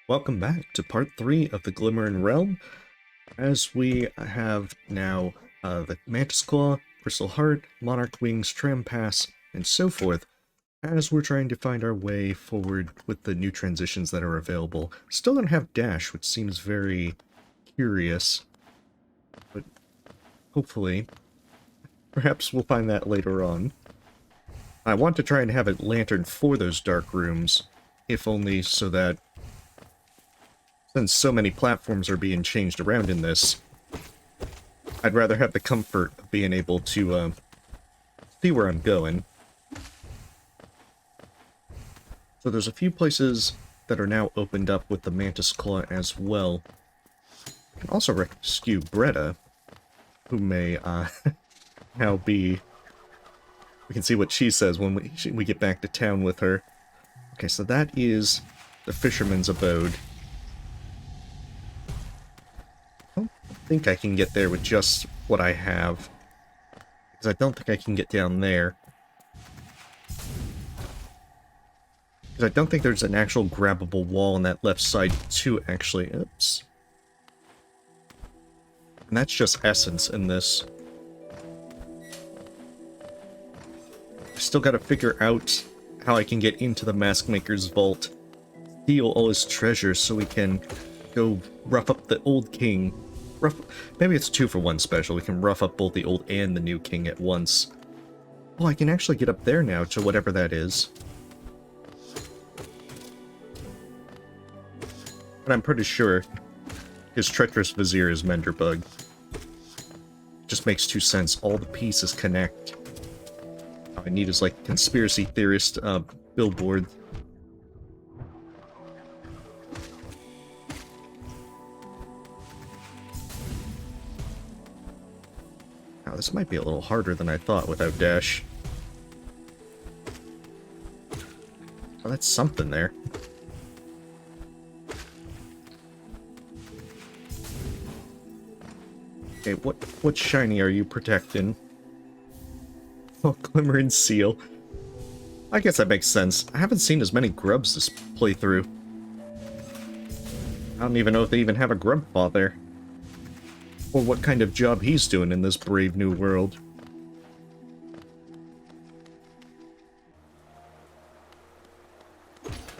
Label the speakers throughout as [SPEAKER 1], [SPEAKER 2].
[SPEAKER 1] Welcome back to part 3 of the Glimmering Realm, as we have now the Mantis Claw, Crystal Heart, Monarch Wings, Tram Pass, and so forth, as we're trying to find our way forward with the new transitions that are available. Still don't have Dash, which seems very curious, but hopefully, perhaps we'll find that later on. I want to try and have a lantern for those dark rooms, if only so that since so many platforms are being changed around in this, I'd rather have the comfort of being able to see where I'm going. So there's a few places that are now opened up with the Mantis Claw as well. I can also rescue Bretta, who may now be... We can see what she says when we get back to town with her. Okay, so that is the Fisherman's Abode. I don't think I can get there with just what I have, because I don't think I can get down there. Because I don't think there's an actual grabbable wall on that left side too, actually. Oops. And that's just essence in this. I still gotta figure out how I can get into the Mask Maker's vault, steal all his treasures so we can go rough up the old king. Maybe it's 2-for-1 special. We can rough up both the old and the new king at once. Oh, I can actually get up there now to whatever that is. And I'm pretty sure his treacherous vizier is Menderbug. Just makes 2 sense. All the pieces connect. All I need is like conspiracy theorist billboard. Now this might be a little harder than I thought without Dash. Oh, that's something there. Okay, what shiny are you protecting? Oh, Glimmering Seal. I guess that makes sense. I haven't seen as many grubs this playthrough. I don't even know if they even have a grub father. Or what kind of job he's doing in this brave new world.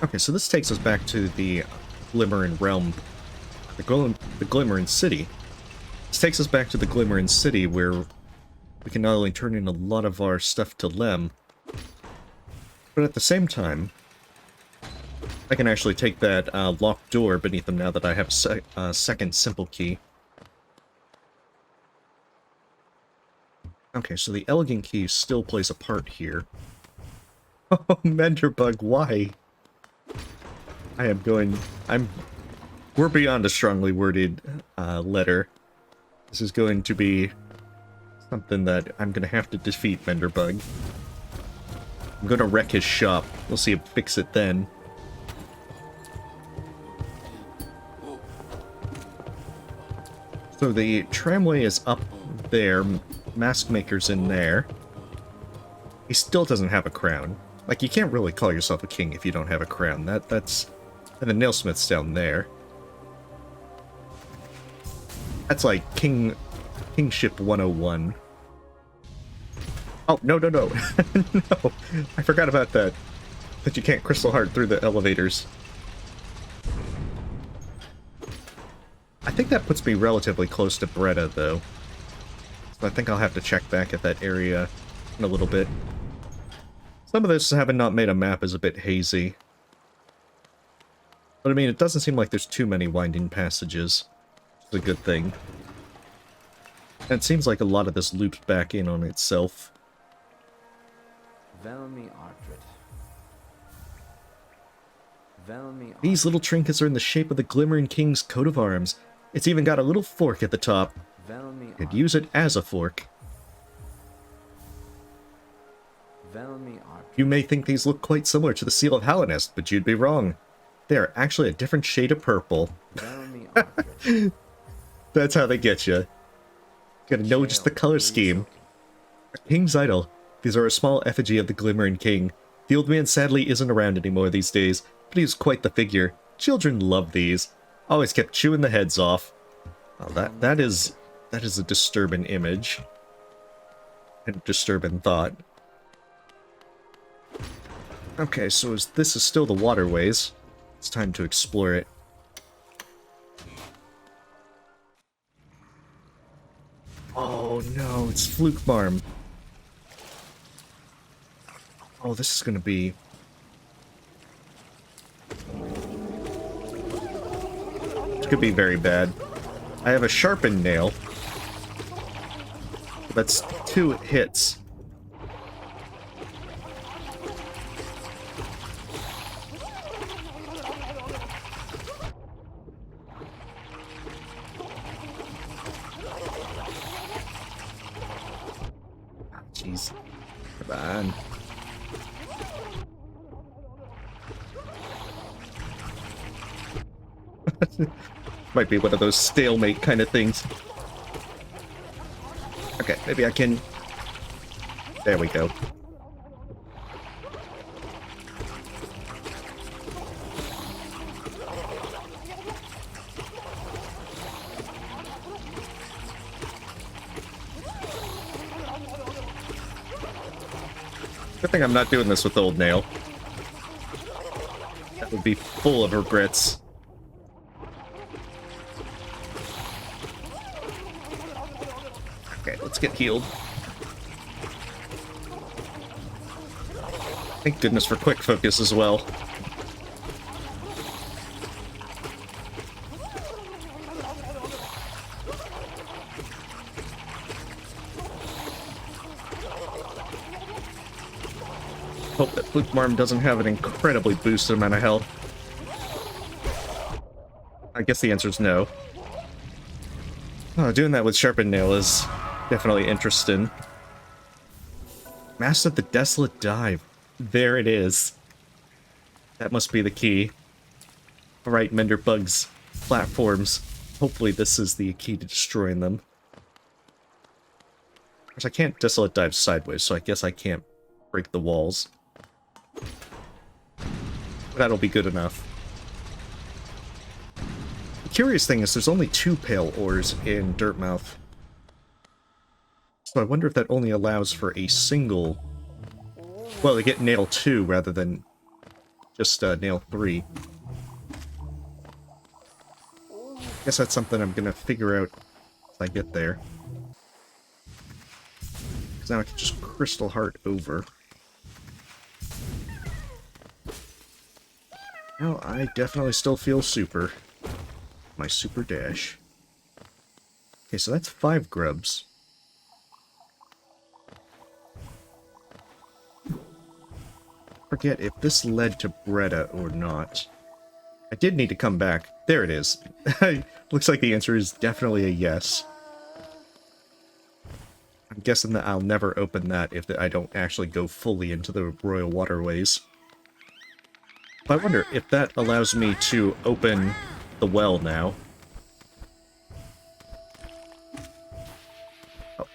[SPEAKER 1] Okay, so this takes us back to the Glimmering Realm. The Glimmering City. This takes us back to the Glimmering City, where we can not only turn in a lot of our stuff to Lem, but at the same time, I can actually take that locked door beneath them now that I have a second simple key. Okay, so the elegant key still plays a part here. Oh, Menderbug, why? We're beyond a strongly worded letter. This is going to be something that I'm gonna have to defeat, Menderbug. I'm gonna wreck his shop. We'll see him fix it then. So the tramway is up there. Mask Maker's in there. He still doesn't have a crown. Like, you can't really call yourself a king if you don't have a crown. That's... And the Nailsmith's down there. That's like Kingship 101. Oh, no. No, I forgot about that. That you can't Crystal Heart through the elevators. I think that puts me relatively close to Bretta, though. So I think I'll have to check back at that area in a little bit. Some of this, having not made a map, is a bit hazy. But I mean, it doesn't seem like there's too many winding passages. It's a good thing. And it seems like a lot of this loops back in on itself. These little trinkets are in the shape of the Glimmering King's coat of arms. It's even got a little fork at the top. You could use it as a fork. You may think these look quite similar to the Seal of HOWLING, but you'd be wrong. They are actually a different shade of purple. That's how they get you. Gotta know just the color scheme. A King's Idol. These are a small effigy of the Glimmering King. The old man sadly isn't around anymore these days, but he was quite the figure. Children love these. Always kept chewing the heads off. Oh, that is a disturbing image. And disturbing thought. Okay, so this is still the waterways. It's time to explore it. Oh no, it's Fluke Barm. Oh, this is gonna be... It could be very bad. I have a sharpened nail. That's 2 hits. Jeez. Come on. Might be one of those stalemate kind of things. Okay, maybe I can... There we go. Good thing I'm not doing this with the old nail. That would be full of regrets. Okay, let's get healed. Thank goodness for quick focus as well. Hope that Fluke Barm doesn't have an incredibly boosted amount of health. I guess the answer is no. Oh, doing that with Sharpened Nail is definitely interesting. Mastered the Desolate Dive. There it is. That must be the key. Alright, Menderbugs platforms. Hopefully this is the key to destroying them. Of course, I can't Desolate Dive sideways, so I guess I can't break the walls. That'll be good enough. The curious thing is there's only 2 pale ores in Dirtmouth. So I wonder if that only allows for a single... Well, they get nail 2 rather than just nail 3. Guess that's something I'm gonna figure out as I get there. Because now I can just Crystal Heart over. Now I definitely still feel super. My super dash. Okay, so that's 5 grubs. Forget if this led to Bretta or not. I did need to come back. There it is. Looks like the answer is definitely a yes. I'm guessing that I'll never open that if I don't actually go fully into the Royal Waterways. I wonder if that allows me to open the well now. Oh.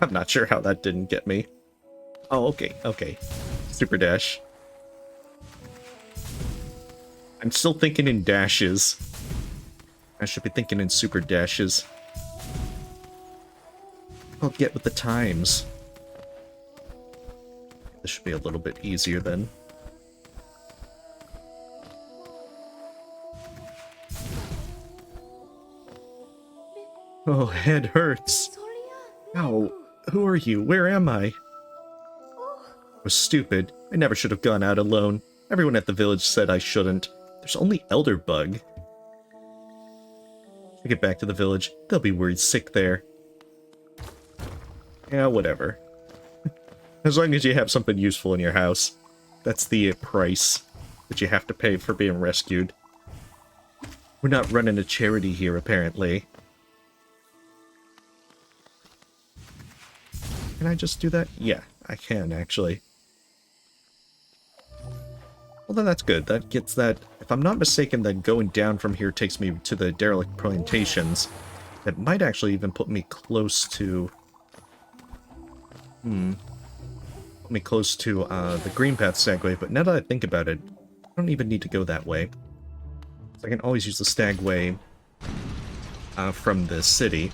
[SPEAKER 1] I'm not sure how that didn't get me. Oh, okay, okay. Super dash. I'm still thinking in dashes. I should be thinking in super dashes. I'll get with the times. This should be a little bit easier then. Oh, head hurts. Oh, who are you? Where am I? I was stupid. I never should have gone out alone. Everyone at the village said I shouldn't. There's only Elderbug. I get back to the village. They'll be worried sick there. Yeah, whatever. As long as you have something useful in your house. That's the price that you have to pay for being rescued. We're not running a charity here, apparently. Can I just do that? Yeah, I can, actually. Well, then that's good. That gets that... If I'm not mistaken, then going down from here takes me to the derelict plantations. That might actually even put me close to... me close to the green path stagway, but now that I think about it, I don't even need to go that way. So I can always use the stagway from the city.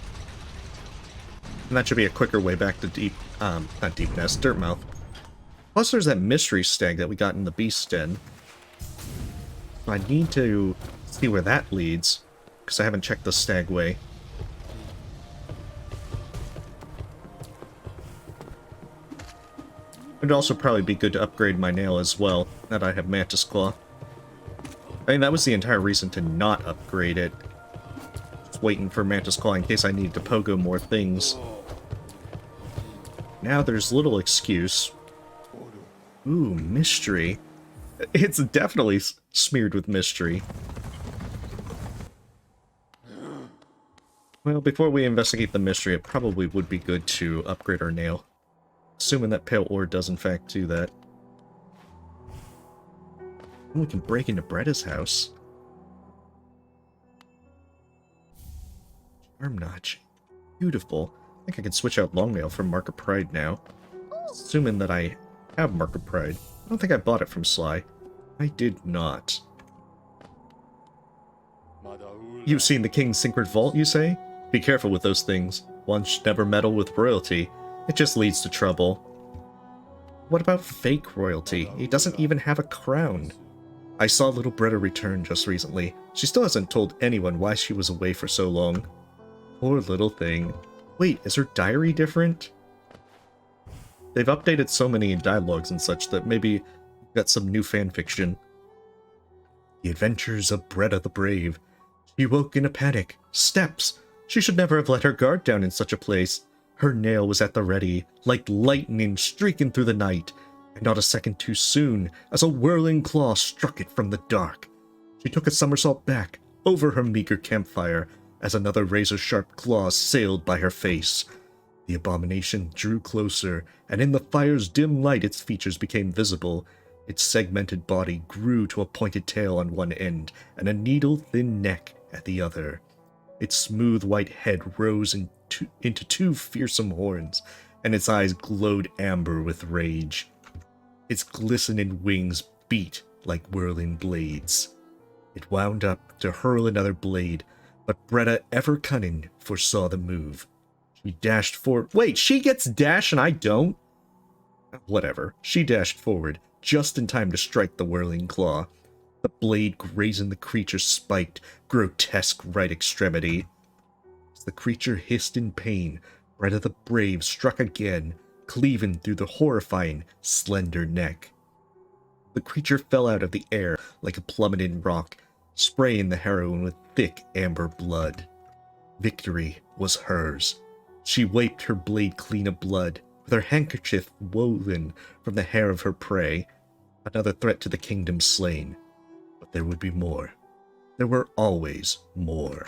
[SPEAKER 1] And that should be a quicker way back to not Deep Nest, Dirtmouth. Plus there's that mystery stag that we got in the Beast Den. So I need to see where that leads, because I haven't checked the stagway. It'd also probably be good to upgrade my nail as well, now that I have Mantis Claw. I mean, that was the entire reason to not upgrade it. Just waiting for Mantis Claw in case I needed to pogo more things. Now there's little excuse. Ooh, mystery. It's definitely smeared with mystery. Well, before we investigate the mystery, it probably would be good to upgrade our nail. Assuming that Pale Ore does in fact do that. And we can break into Bretta's house. Arm notch. Beautiful. I think I can switch out Longnail for Mark of Pride now. Assuming that I have Mark of Pride. I don't think I bought it from Sly. I did not. You've seen the King's Secret Vault, you say? Be careful with those things. One should never meddle with royalty. It just leads to trouble. What about fake royalty? He doesn't even have a crown. I saw little Bretta return just recently. She still hasn't told anyone why she was away for so long. Poor little thing. Wait, is her diary different? They've updated so many dialogues and such that maybe we've got some new fanfiction. The adventures of Bretta the Brave. She woke in a panic. Steps! She should never have let her guard down in such a place. Her nail was at the ready, like lightning streaking through the night, and not a second too soon, as a whirling claw struck it from the dark. She took a somersault back, over her meager campfire, as another razor-sharp claw sailed by her face. The abomination drew closer, and in the fire's dim light its features became visible. Its segmented body grew to a pointed tail on one end, and a needle-thin neck at the other. Its smooth white head rose into two fearsome horns, and its eyes glowed amber with rage. Its glistening wings beat like whirling blades. It wound up to hurl another blade, but Bretta, ever cunning, foresaw the move. She dashed forward. Wait, she gets dash and I don't? Whatever. She dashed forward, just in time to strike the whirling claw. The blade grazing the creature's spiked, grotesque right extremity. As the creature hissed in pain, Bretta the Brave struck again, cleaving through the horrifying, slender neck. The creature fell out of the air like a plummeting rock, spraying the heroine with thick amber blood. Victory was hers. She wiped her blade clean of blood, with her handkerchief woven from the hair of her prey. Another threat to the kingdom slain. But there would be more. There were always more.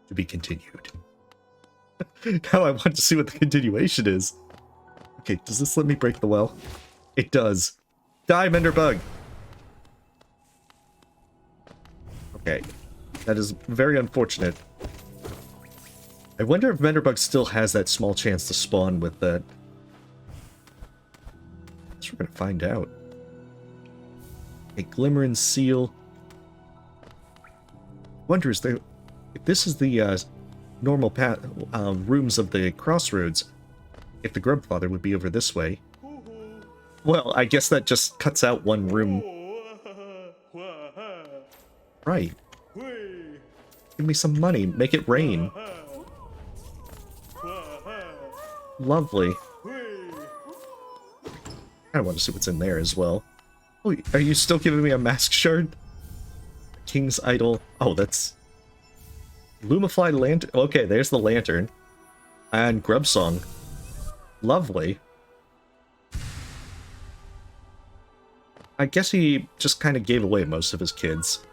[SPEAKER 1] To be continued. Now I want to see what the continuation is. Okay, does this let me break the well? It does. Die, Menderbug! Okay. That is very unfortunate. I wonder if Menderbug still has that small chance to spawn with that. I guess we're gonna find out. A Glimmering Seal. Wonder is there, if this is the normal path, rooms of the crossroads, if the Grubfather would be over this way. Well, I guess that just cuts out one room. Right. Give me some money. Make it rain. Lovely. I want to see what's in there as well. Oh, are you still giving me a mask shard? King's Idol. Oh, that's... Lumify Lantern. Okay, there's the lantern. And Grub Song. Lovely. I guess he just kind of gave away most of his kids.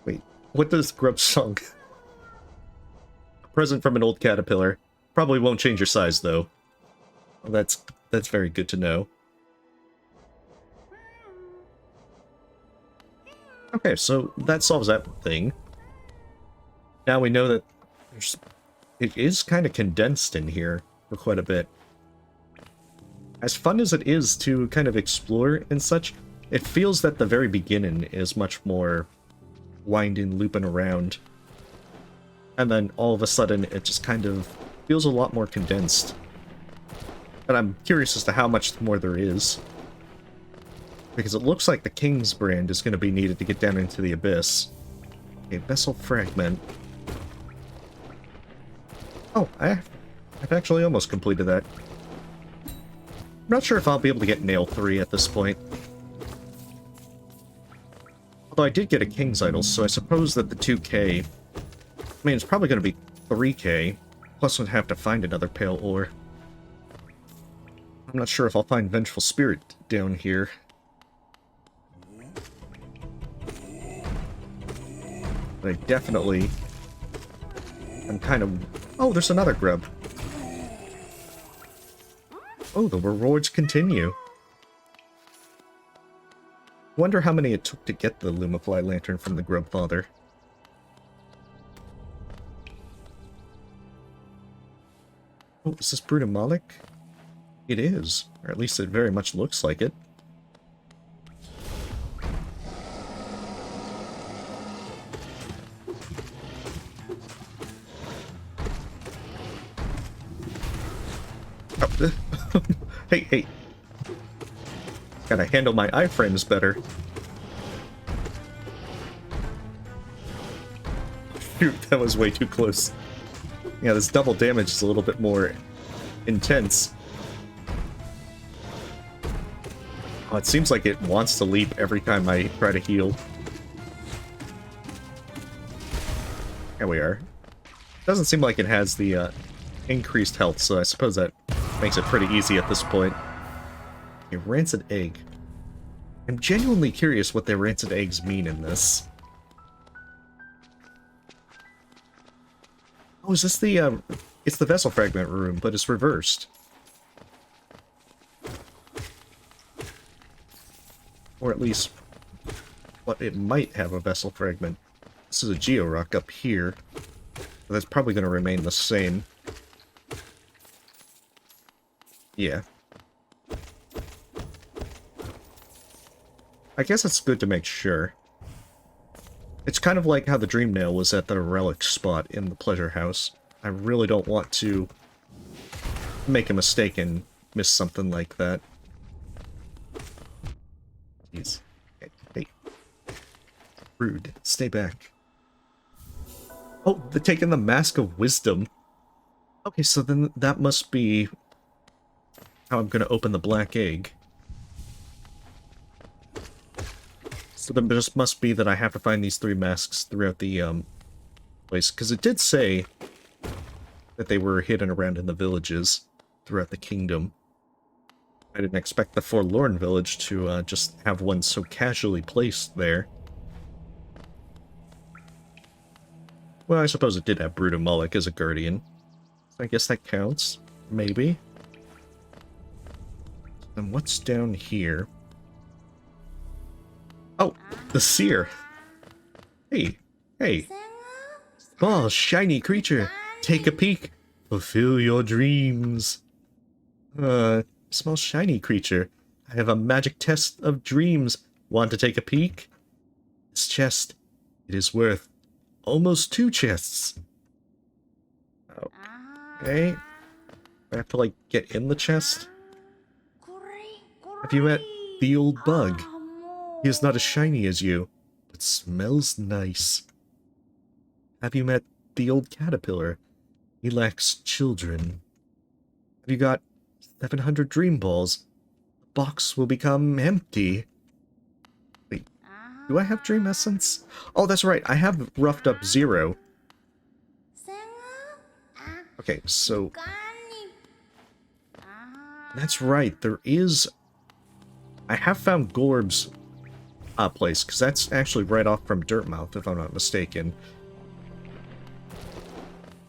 [SPEAKER 1] Wait, what does Grub Song? A present from an old caterpillar. Probably won't change your size, though. Well, that's very good to know. Okay, so that solves that thing. Now we know that it is kind of condensed in here. for quite a bit. As fun as it is to kind of explore and such, it feels that the very beginning is much more winding, looping around. And then all of a sudden it just kind of feels a lot more condensed. And I'm curious as to how much more there is. Because it looks like the King's brand is going to be needed to get down into the abyss. A vessel fragment. Oh, I've actually almost completed that. I'm not sure if I'll be able to get Nail 3 at this point. Although I did get a King's Idol, so I suppose that the 2k... I mean, it's probably going to be 3k. Plus we'd have to find another Pale Ore. I'm not sure if I'll find Vengeful Spirit down here. But I definitely... I'm kind of... Oh, there's another grub. Oh, the rewards continue. Wonder how many it took to get the Lumifly Lantern from the Grub Father. Oh, is this Brudamalik? It is. Or at least it very much looks like it. Oh, hey. Gotta handle my iframes better. Shoot, that was way too close. Yeah, this double damage is a little bit more intense. Oh, it seems like it wants to leap every time I try to heal. There we are. Doesn't seem like it has the increased health, so I suppose that makes it pretty easy at this point. A rancid egg. I'm genuinely curious what their rancid eggs mean in this. Oh, is this the, it's the Vessel Fragment room, but it's reversed. Or at least, what it might have a Vessel Fragment. This is a Georock up here. But that's probably going to remain the same. Yeah. I guess it's good to make sure. It's kind of like how the Dream Nail was at the relic spot in the Pleasure House. I really don't want to make a mistake and miss something like that. Jeez. Hey. Rude. Stay back. Oh, they're taking the Mask of Wisdom. Okay, so then that must be how I'm going to open the black egg. So then it just must be that I have to find these 3 masks throughout the place. Because it did say that they were hidden around in the villages throughout the kingdom. I didn't expect the Forlorn village to just have one so casually placed there. Well, I suppose it did have Brudamalik as a guardian. So I guess that counts. Maybe. And what's down here? Oh, the Seer. Hey. Oh, shiny creature. Take a peek. Fulfill your dreams. Small shiny creature. I have a magic chest of dreams. Want to take a peek? This chest, it is worth almost 2 chests. Okay. I have to, like, get in the chest? Have you met the old bug? He is not as shiny as you, but smells nice. Have you met the old caterpillar? He lacks children. Have you got 700 dream balls? The box will become empty. Wait, do I have dream essence? Oh, that's right, I have roughed up 0. Okay, so... That's right, there is... I have found Gorb's place, because that's actually right off from Dirtmouth, if I'm not mistaken.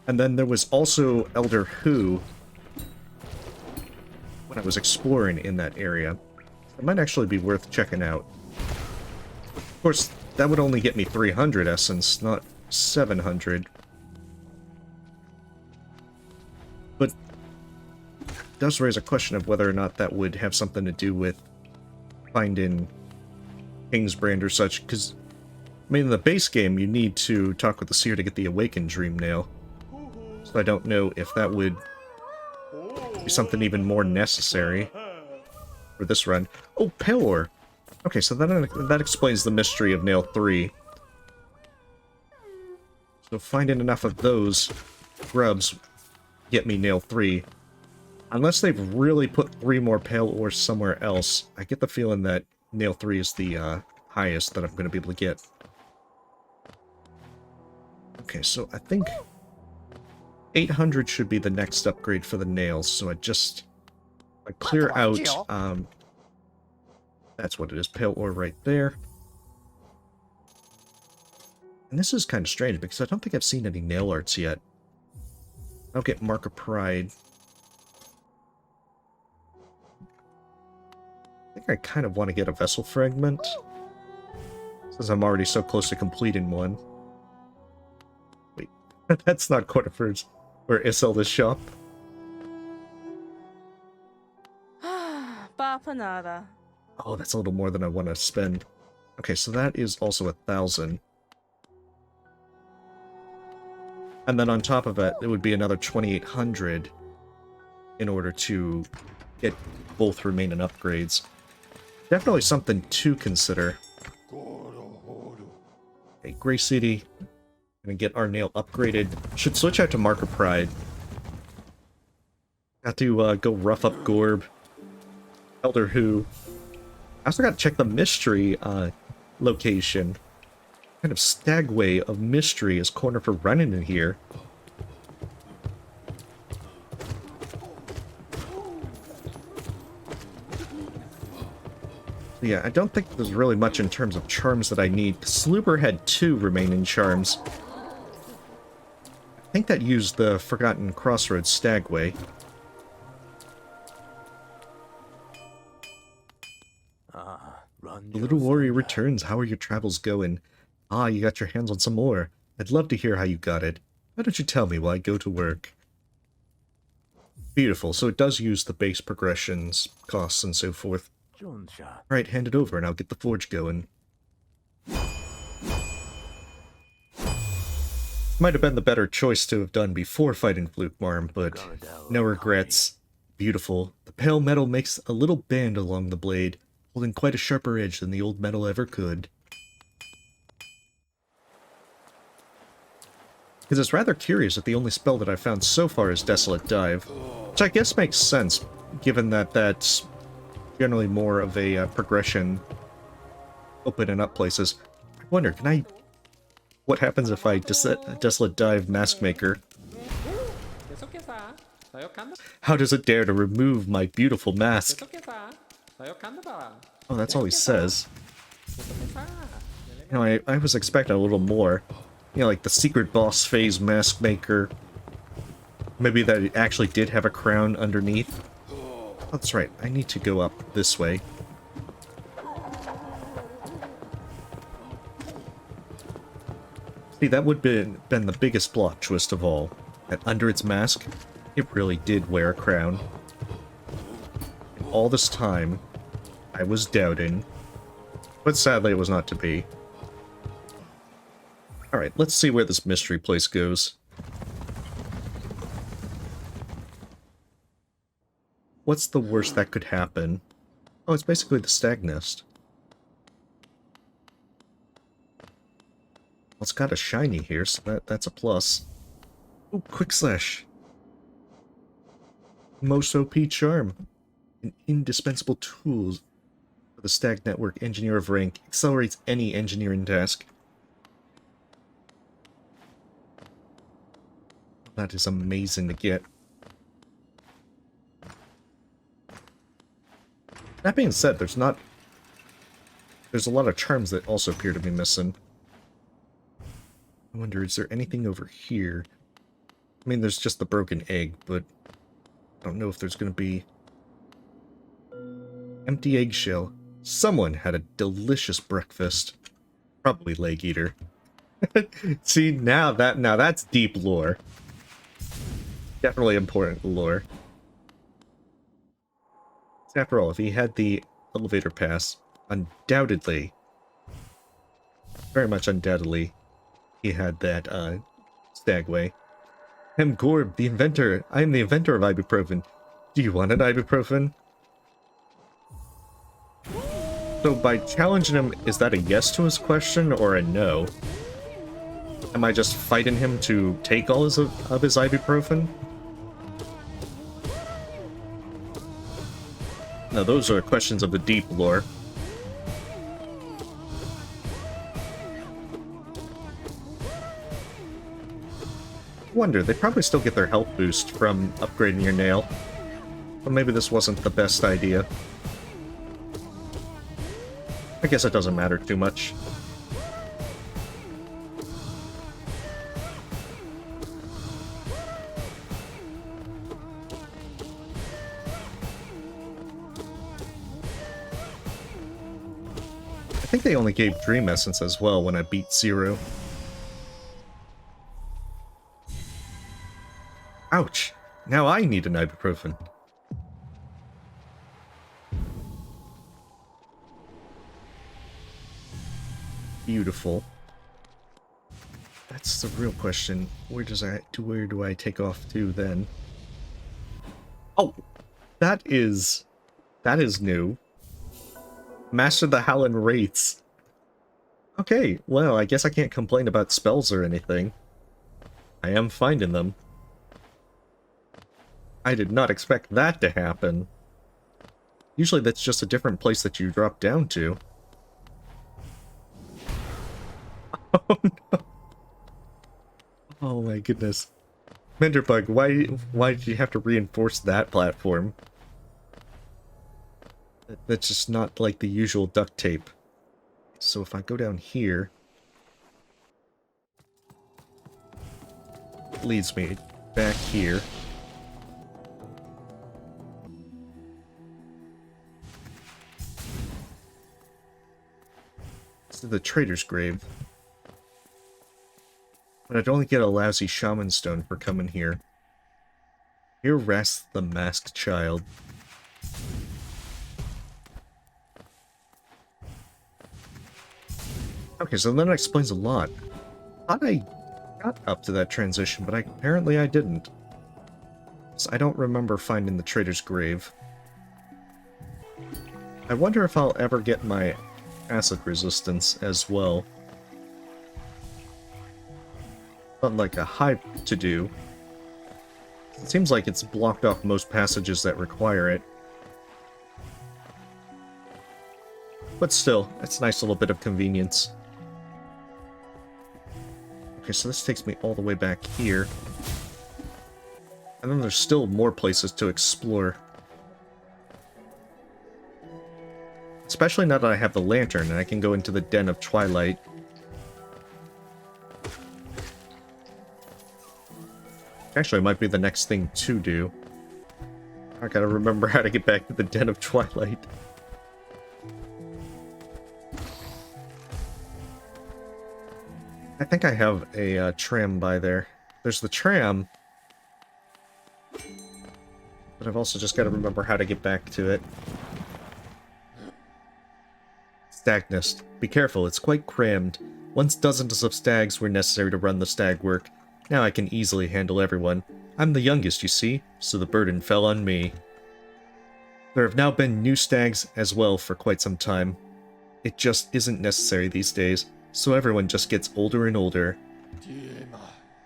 [SPEAKER 1] And then there was also Elder Who when I was exploring in that area. It might actually be worth checking out. Of course, that would only get me 300 essence, not 700. But does raise a question of whether or not that would have something to do with finding King's Brand or such, because, I mean, in the base game, you need to talk with the Seer to get the Awakened Dream Nail. So I don't know if that would be something even more necessary for this run. Oh, Pale Ore! Okay, so that explains the mystery of Nail 3. So finding enough of those grubs get me Nail 3. Unless they've really put 3 more Pale Ores somewhere else, I get the feeling that Nail 3 is the highest that I'm going to be able to get. Okay, so I think 800 should be the next upgrade for the nails, so I clear out, that's what it is, Pale Ore right there. And this is kind of strange, because I don't think I've seen any nail arts yet. I'll get Mark of Pride. I think I kind of want to get a Vessel Fragment, since I'm already so close to completing one. Wait, that's not Cornifer's or Iselda's shop. Oh, that's a little more than I want to spend. Okay, so that is also 1,000. And then on top of it, it would be another 2,800 in order to get both remaining upgrades. Definitely something to consider. Okay, Grey City. Gonna get our nail upgraded. Should switch out to Mark of Pride. Got to go rough up Gorb. Elder Who. I also got to check the mystery location. What kind of stagway of mystery is Cornifer running in here? Yeah, I don't think there's really much in terms of charms that I need. Slooper had 2 remaining charms. I think that used the Forgotten Crossroads Stagway. The little warrior returns. How are your travels going? Ah, you got your hands on some more. I'd love to hear how you got it. Why don't you tell me while I go to work? Beautiful, so it does use the base progressions, costs, and so forth. Alright, hand it over and I'll get the forge going. Might have been the better choice to have done before fighting Flukemarm, but no regrets. Beautiful. The pale metal makes a little band along the blade, holding quite a sharper edge than the old metal ever could. Because it's rather curious that the only spell that I've found so far is Desolate Dive, which I guess makes sense, given that that's generally more of a progression, opening up places. I wonder, can I... What happens if I Desolate Dive Maskmaker? How does it dare to remove my beautiful mask? Oh, that's all he says. You know, I was expecting a little more. You know, like the secret boss phase Maskmaker. Maybe that it actually did have a crown underneath. Oh, that's right, I need to go up this way. See, that would have been the biggest plot twist of all. That under its mask, it really did wear a crown. And all this time, I was doubting. But sadly, it was not to be. Alright, let's see where this mystery place goes. What's the worst that could happen? Oh, it's basically the stag nest. Well, it's got a shiny here, so that's a plus. Ooh, Quick Slash. Most OP charm. An indispensable tool for the Stag Network Engineer of Rank. Accelerates any engineering task. That is amazing to get. That being said, there's a lot of charms that also appear to be missing. I wonder, is there anything over here? I mean, there's just the broken egg, but I don't know if there's going to be... Empty eggshell. Someone had a delicious breakfast. Probably Leg Eater. See, now that's deep lore. Definitely important lore. After all, if he had the elevator pass, undoubtedly, very much undoubtedly, he had that, stagway. I'm Gorb, the inventor. I am the inventor of ibuprofen. Do you want an ibuprofen? So by challenging him, is that a yes to his question or a no? Am I just fighting him to take all of his ibuprofen? No, those are questions of the deep lore. Wonder, they probably still get their health boost from upgrading your nail. But maybe this wasn't the best idea. I guess it doesn't matter too much. I think they only gave Dream Essence as well when I beat Zero. Ouch! Now I need an ibuprofen. Beautiful. That's the real question. Where do I take off to then? Oh! That is new. Master the Howling Wraiths. Okay, well, I guess I can't complain about spells or anything. I am finding them. I did not expect that to happen. Usually that's just a different place that you drop down to. Oh no. Oh my goodness. Menderbug, why did you have to reinforce that platform? That's just not like the usual duct tape. So if I go down here, it leads me back here. This is the Trader's Grave. But I'd only get a lousy Shaman Stone for coming here. Here rests the Masked Child. Okay, so then that explains a lot. I thought I got up to that transition, but apparently I didn't. So I don't remember finding the Trader's Grave. I wonder if I'll ever get my acid resistance as well. Not like a high to-do. It seems like it's blocked off most passages that require it. But still, it's a nice little bit of convenience. Okay, so this takes me all the way back here. And then there's still more places to explore. Especially now that I have the lantern and I can go into the Den of Twilight. Actually, it might be the next thing to do. I gotta remember how to get back to the Den of Twilight. I think I have a tram by there. There's the tram. But I've also just got to remember how to get back to it. Stag nest. Be careful, it's quite crammed. Once dozens of stags were necessary to run the stag work. Now I can easily handle everyone. I'm the youngest, you see, so the burden fell on me. There have now been new stags as well for quite some time. It just isn't necessary these days, so everyone just gets older and older.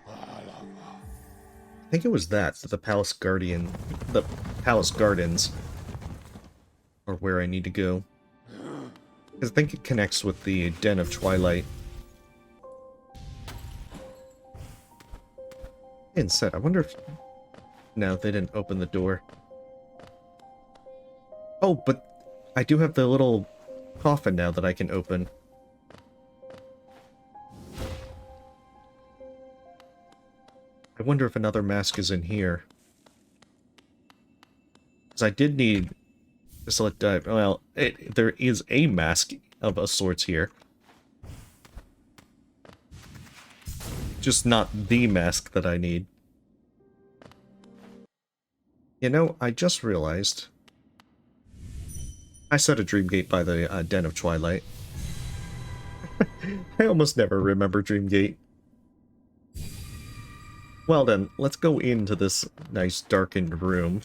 [SPEAKER 1] I think it was that the Palace Gardens are where I need to go. Because I think it connects with the Den of Twilight. Instead, I wonder if... No, they didn't open the door. Oh, but I do have the little coffin now that I can open. I wonder if another mask is in here. Because I did need Desolate Dive. Well, there is a mask of a sorts here. Just not the mask that I need. You know, I just realized I set a Dreamgate by the Den of Twilight. I almost never remember Dreamgate. Well then, let's go into this nice darkened room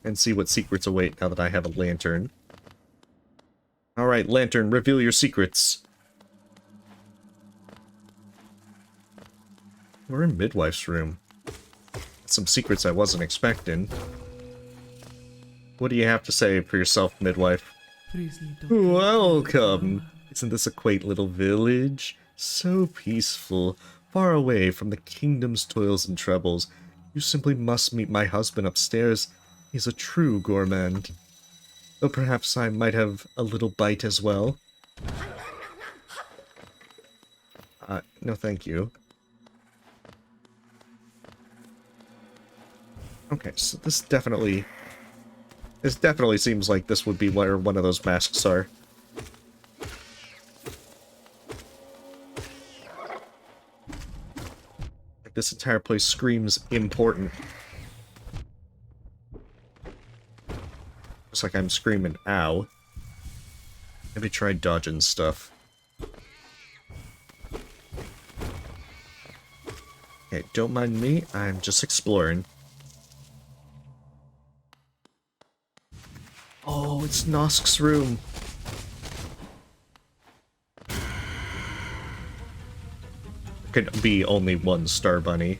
[SPEAKER 1] and see what secrets await now that I have a lantern. Alright, lantern, reveal your secrets. We're in Midwife's room. Some secrets I wasn't expecting. What do you have to say for yourself, Midwife? Welcome! Isn't this a quaint little village? So peaceful, far away from the kingdom's toils and troubles. You simply must meet my husband upstairs. He's a true gourmand. Though perhaps I might have a little bite as well. No thank you. Okay, so this definitely seems like this would be where one of those masks are. This entire place screams important. Looks like I'm screaming, ow. Maybe try dodging stuff. Okay, don't mind me, I'm just exploring. Oh, it's Nosk's room. There could be only one Starbunny.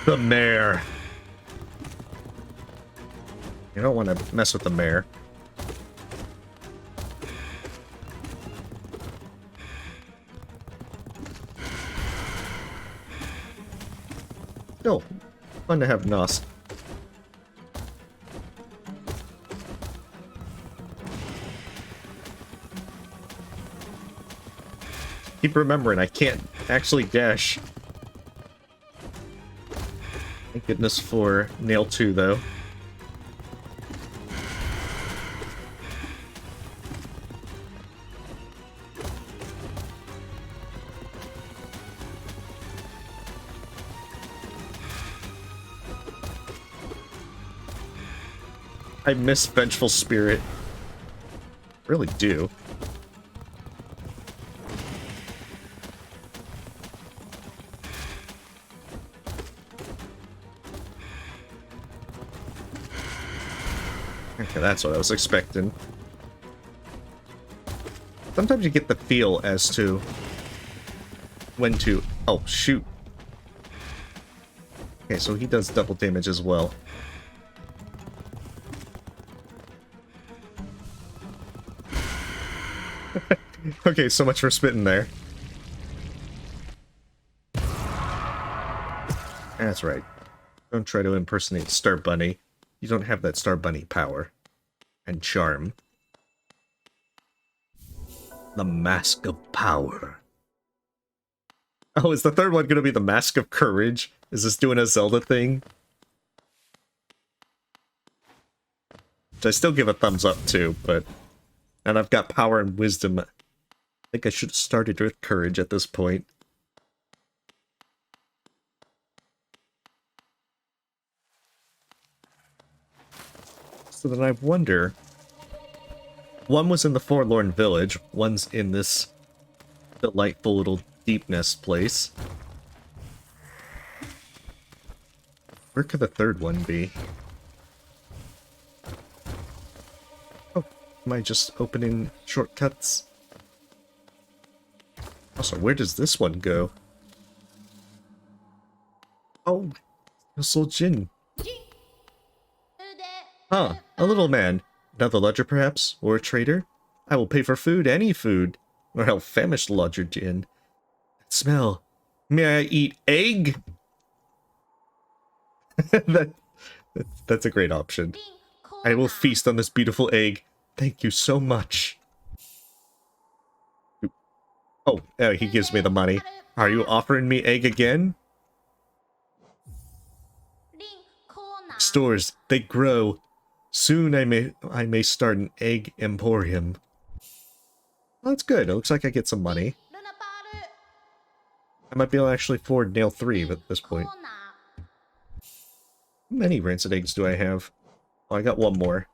[SPEAKER 1] The mare. You don't want to mess with the mare. Still, fun to have Nosk. Keep remembering, I can't actually dash. Thank goodness for Nail 2, though. I miss Vengeful Spirit. Really do. Okay, that's what I was expecting. Sometimes you get the feel as to when to... Oh, shoot. Okay, so he does double damage as well. Okay, so much for spitting there. That's right. Don't try to impersonate Starbunny. You don't have that Starbunny power. And charm. The Mask of Power. Oh, is the third one gonna be the Mask of Courage? Is this doing a Zelda thing? Which I still give a thumbs up to, but... And I've got power and wisdom. I think I should have started with courage at this point. So then I wonder... One was in the Forlorn Village, one's in this delightful little deepness place. Where could the third one be? Oh, am I just opening shortcuts? Also, where does this one go? Oh, Soul Jin. Huh, a little man. Another lodger, perhaps? Or a trader? I will pay for food, any food. Or how famished lodger Jin. That smell. May I eat egg? That's a great option. I will feast on this beautiful egg. Thank you so much. Oh, he gives me the money. Are you offering me egg again? Stores, they grow. Soon I may start an egg emporium. Well, that's good. It looks like I get some money. I might be able to actually afford Nail 3 at this point. How many rancid eggs do I have? Oh, I got one more.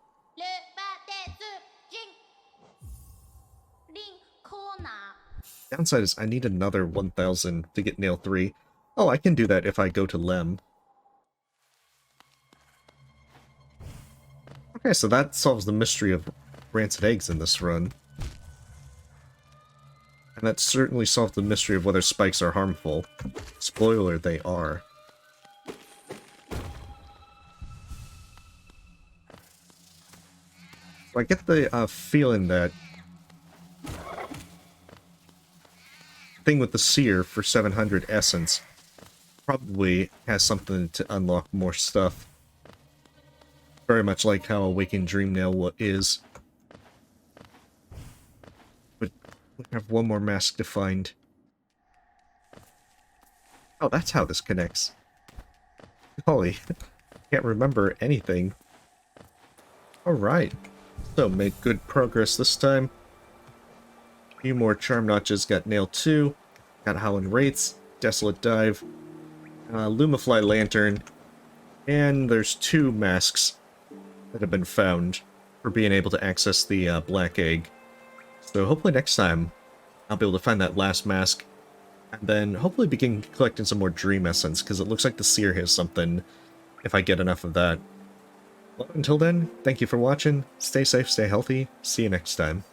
[SPEAKER 1] Downside is I need another 1,000 to get nail 3. Oh, I can do that if I go to Lem. Okay, so that solves the mystery of rancid eggs in this run. And that certainly solved the mystery of whether spikes are harmful. Spoiler, they are. I get the feeling that thing with the Seer for 700 Essence probably has something to unlock more stuff. Very much like how Awakened Dreamnail is. But we have one more mask to find. Oh, that's how this connects. Holy, can't remember anything. Alright, so make good progress this time. A few more charm notches, got nail 2, got Howling Wraiths, Desolate Dive, Lumafly Lantern, and there's 2 masks that have been found for being able to access the black egg. So hopefully next time I'll be able to find that last mask, and then hopefully begin collecting some more Dream Essence, because it looks like the Seer has something if I get enough of that. Well, until then, thank you for watching, stay safe, stay healthy, see you next time.